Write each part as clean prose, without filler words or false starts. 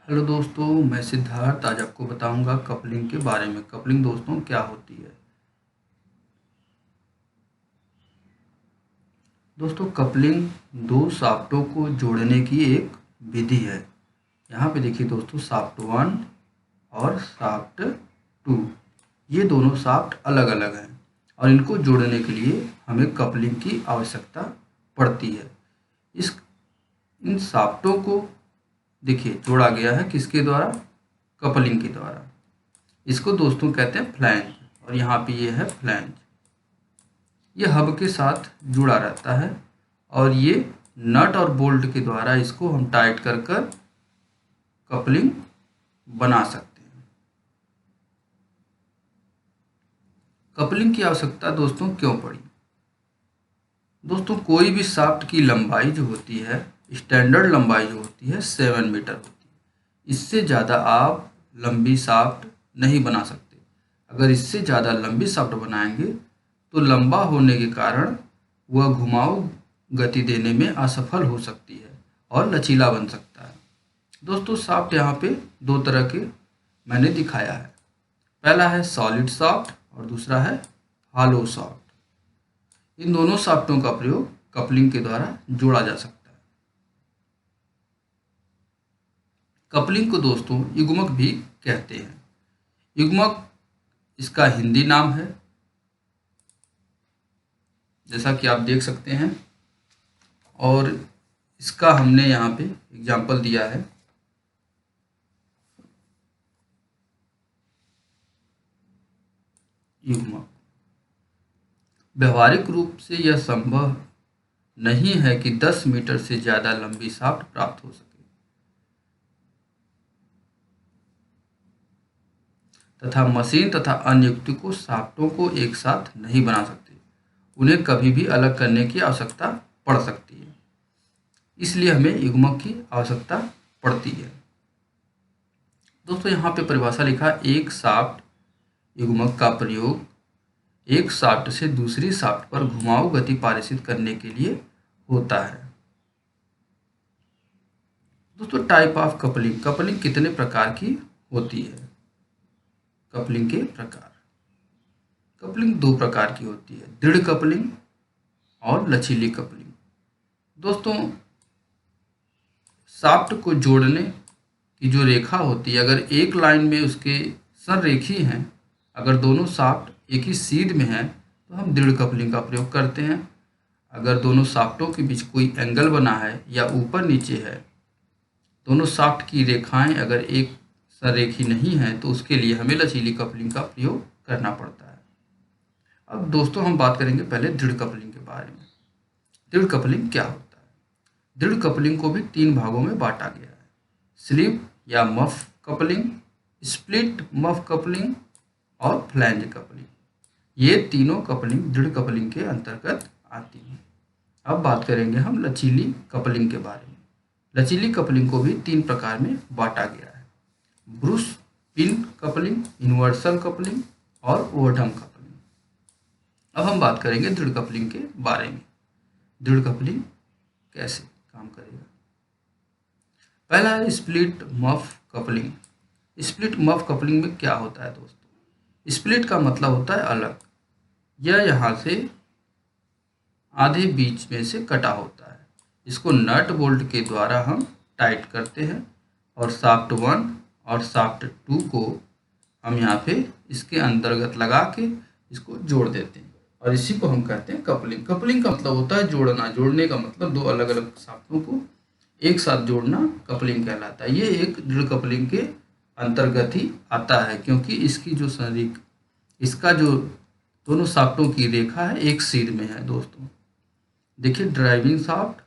Hello दोस्तों, मैं सिद्धार्थ आज आपको बताऊंगा कपलिंग के बारे में। कपलिंग दोस्तों क्या होती है। दोस्तों कपलिंग दो शाफ्टों को जोड़ने की एक विधि है। यहाँ पे देखिए दोस्तों, शाफ्ट वन और शाफ्ट टू, ये दोनों शाफ्ट अलग अलग हैं और इनको जोड़ने के लिए हमें कपलिंग की आवश्यकता पड़ती है। इस इन शाफ्टों को देखिए जोड़ा गया है किसके द्वारा? कपलिंग के द्वारा। इसको दोस्तों कहते हैं फ्लैंज, और यहाँ पे ये है फ्लैंज। ये हब के साथ जुड़ा रहता है और ये नट और बोल्ट के द्वारा इसको हम टाइट कर कर कपलिंग बना सकते हैं। कपलिंग की आवश्यकता दोस्तों क्यों पड़ी? दोस्तों कोई भी शाफ्ट की लंबाई जो होती है, स्टैंडर्ड लंबाई जो होती है 7 मीटर होती है। इससे ज़्यादा आप लंबी शाफ्ट नहीं बना सकते। अगर इससे ज़्यादा लंबी शाफ्ट बनाएंगे तो लंबा होने के कारण वह घुमाव गति देने में असफल हो सकती है और लचीला बन सकता है। दोस्तों शाफ्ट यहाँ पे दो तरह के मैंने दिखाया है। पहला है सॉलिड शाफ्ट और दूसरा है हॉलो शाफ्ट। इन दोनों शाफ्टों का प्रयोग कपलिंग के द्वारा जोड़ा जा सकता है। कपलिंग को दोस्तों युग्मक भी कहते हैं। युग्मक इसका हिंदी नाम है, जैसा कि आप देख सकते हैं, और इसका हमने यहाँ पे एग्जाम्पल दिया है। युग्मक व्यवहारिक रूप से यह संभव नहीं है कि 10 मीटर से ज़्यादा लंबी शाफ्ट प्राप्त हो सके, तथा मशीन तथा अन्य युक्ति को शाफ्टों को एक साथ नहीं बना सकते। उन्हें कभी भी अलग करने की आवश्यकता पड़ सकती है, इसलिए हमें युग्मक की आवश्यकता पड़ती है। दोस्तों यहाँ पे परिभाषा लिखा, एक शाफ्ट युग्मक का प्रयोग एक शाफ्ट से दूसरी शाफ्ट पर घुमाव गति पारित करने के लिए होता है। दोस्तों टाइप ऑफ कपलिंग, कपलिंग कितने प्रकार की होती है? कपलिंग के प्रकार, कपलिंग दो प्रकार की होती है, दृढ़ कपलिंग और लचीली कपलिंग। दोस्तों शाफ्ट को जोड़ने की जो रेखा होती है, अगर एक लाइन में उसके संरेखी हैं, अगर दोनों शाफ्ट एक ही सीध में हैं तो हम दृढ़ कपलिंग का प्रयोग करते हैं। अगर दोनों शाफ्टों के बीच कोई एंगल बना है या ऊपर नीचे है, दोनों शाफ्ट की रेखाएं अगर एक संरेखी नहीं है, तो उसके लिए हमें लचीली कपलिंग का प्रयोग करना पड़ता है। अब दोस्तों हम बात करेंगे पहले दृढ़ कपलिंग के बारे में। दृढ़ कपलिंग क्या होता है? दृढ़ कपलिंग को भी तीन भागों में बांटा गया है, स्लिप या muff coupling, split muff coupling और फ्लैंज कपलिंग। ये तीनों कपलिंग दृढ़ कपलिंग के अंतर्गत आती हैं। अब बात करेंगे हम लचीली कपलिंग के बारे में। लचीली कपलिंग को भी तीन प्रकार में बांटा गया है, Bruce pin coupling, universal coupling और ओवरडम कपलिंग। अब हम बात करेंगे दृढ़ कपलिंग के बारे में। दृढ़ कपलिंग कैसे काम करेगा? पहला है split muff coupling. Split muff coupling में क्या होता है दोस्तों? स्प्लिट का मतलब होता है अलग। यह यहाँ से आधे बीच में से कटा होता है। इसको नट बोल्ट के द्वारा हम टाइट करते हैं और शाफ्ट वन और शाफ्ट टू को हम यहाँ पे इसके अंतर्गत लगा के इसको जोड़ देते हैं, और इसी को हम कहते हैं कपलिंग। कपलिंग का मतलब होता है जोड़ना। जोड़ने का मतलब दो अलग अलग शाफ्टों को एक साथ जोड़ना कपलिंग कहलाता है। ये एक दृढ़ कपलिंग के अंतर्गत ही आता है, क्योंकि इसकी जो इसका जो दोनों शाफ्टों की रेखा है एक सीध में है। दोस्तों देखिए, ड्राइविंग शाफ्ट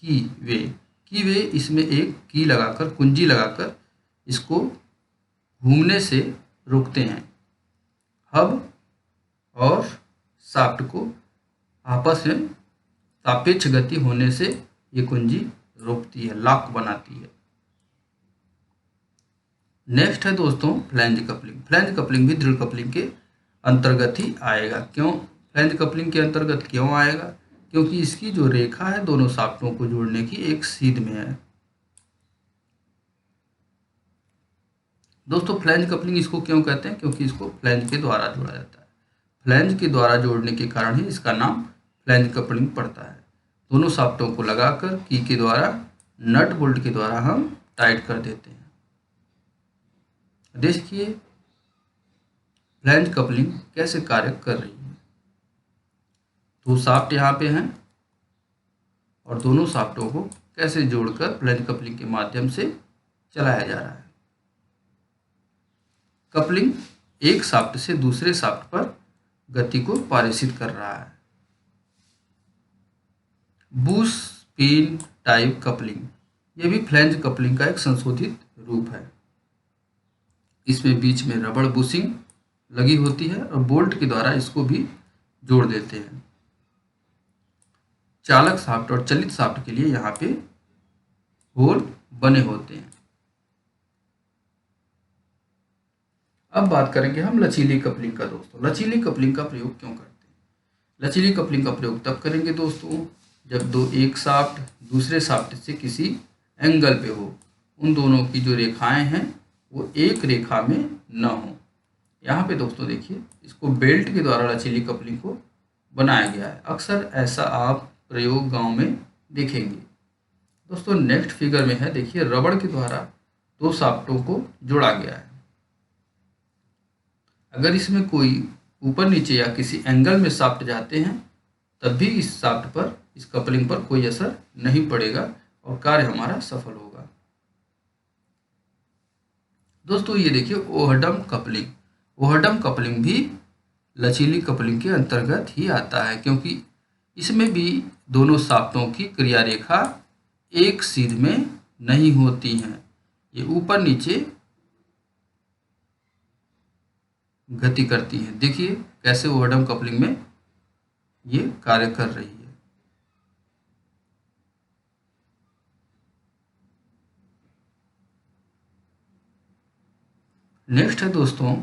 की वे इसमें एक की लगाकर, कुंजी लगाकर इसको घूमने से रोकते हैं। हब और शाफ्ट को आपस में सापेक्ष गति होने से ये कुंजी रोकती है, लॉक बनाती है। नेक्स्ट है दोस्तों फ्लैंज कपलिंग। फ्लैंज कपलिंग भी दृढ़ कपलिंग के अंतर्गत ही आएगा। क्यों फ्लैंज कपलिंग के अंतर्गत क्यों आएगा? क्योंकि इसकी जो रेखा है दोनों शाफ्टों को जोड़ने की एक सीध में है। दोस्तों फ्लैंज कपलिंग इसको क्यों कहते हैं? क्योंकि इसको फ्लैंज के द्वारा जोड़ा जाता है। फ्लैंज के द्वारा जोड़ने के कारण ही इसका नाम फ्लैंज कपलिंग पड़ता है। दोनों शाफ्टों को लगाकर की के द्वारा, नट बोल्ट के द्वारा हम टाइट कर देते हैं। देखिए फ्लैंज कपलिंग कैसे कार्य कर रही है। दो शाफ्ट यहाँ पे हैं और दोनों शाफ्टों को कैसे जोड़कर फ्लैंज कपलिंग के माध्यम से चलाया जा रहा है। कपलिंग एक शाफ्ट से दूसरे शाफ्ट पर गति को पारित कर रहा है। बूश पिन टाइप कपलिंग, यह भी फ्लैंज कपलिंग का एक संशोधित रूप है। इसमें बीच में रबड़ बुशिंग लगी होती है और बोल्ट के द्वारा इसको भी जोड़ देते हैं। चालक शाफ्ट और चलित शाफ्ट के लिए यहाँ पे होल बने होते हैं। अब बात करेंगे हम लचीली कपलिंग का। दोस्तों लचीली कपलिंग का प्रयोग क्यों करते हैं? लचीली कपलिंग का प्रयोग तब करेंगे दोस्तों जब एक शाफ्ट दूसरे शाफ्ट से किसी एंगल पे हो, उन दोनों की जो रेखाएं हैं वो एक रेखा में न हो। यहाँ पे दोस्तों देखिए इसको बेल्ट के द्वारा लचीली कपलिंग को बनाया गया है। अक्सर ऐसा आप प्रयोग गांव में देखेंगे। दोस्तों नेक्स्ट फिगर में है, देखिए रबड़ के द्वारा दो शाफ्टों को जोड़ा गया है। अगर इसमें कोई ऊपर नीचे या किसी एंगल में शाफ्ट जाते हैं तब भी इस शाफ्ट पर, इस कपलिंग पर कोई असर नहीं पड़ेगा और कार्य हमारा सफल होगा। दोस्तों ये देखिए ओहडम कपलिंग, ओहडम कपलिंग भी लचीली कपलिंग के अंतर्गत ही आता है, क्योंकि इसमें भी दोनों शाफ्टों की क्रिया रेखा एक सीध में नहीं होती हैं। ये ऊपर नीचे गति करती हैं। देखिए कैसे ओहडम कपलिंग में ये कार्य कर रही है। नेक्स्ट है दोस्तों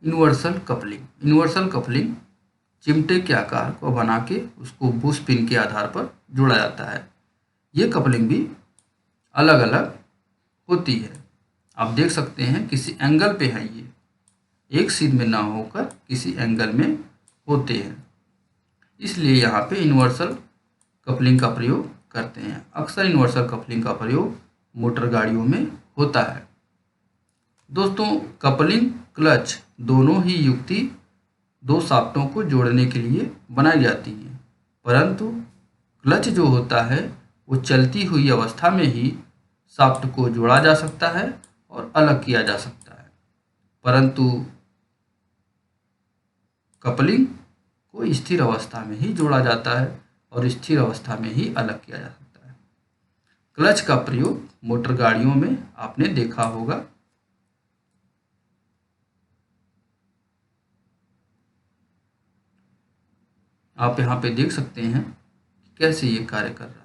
यूनिवर्सल कपलिंग। यूनिवर्सल कपलिंग चिमटे के आकार को बना के उसको बुश पिन के आधार पर जोड़ा जाता है। ये कपलिंग भी अलग अलग होती है। आप देख सकते हैं किसी एंगल पे है, ये एक सीध में ना होकर किसी एंगल में होते हैं, इसलिए यहाँ पे यूनिवर्सल कपलिंग का प्रयोग करते हैं। अक्सर यूनिवर्सल कपलिंग का प्रयोग मोटर गाड़ियों में होता है। दोस्तों कपलिंग क्लच दोनों ही युक्ति दो शाफ्टों को जोड़ने के लिए बनाई जाती है, परंतु क्लच जो होता है वो चलती हुई अवस्था में ही शाफ्ट को जोड़ा जा सकता है और अलग किया जा सकता है, परंतु कपलिंग को स्थिर अवस्था में ही जोड़ा जाता है और स्थिर अवस्था में ही अलग किया जा सकता है। क्लच का प्रयोग मोटर गाड़ियों में आपने देखा होगा। आप यहाँ पे देख सकते हैं कैसे ये कार्य कर रहा है।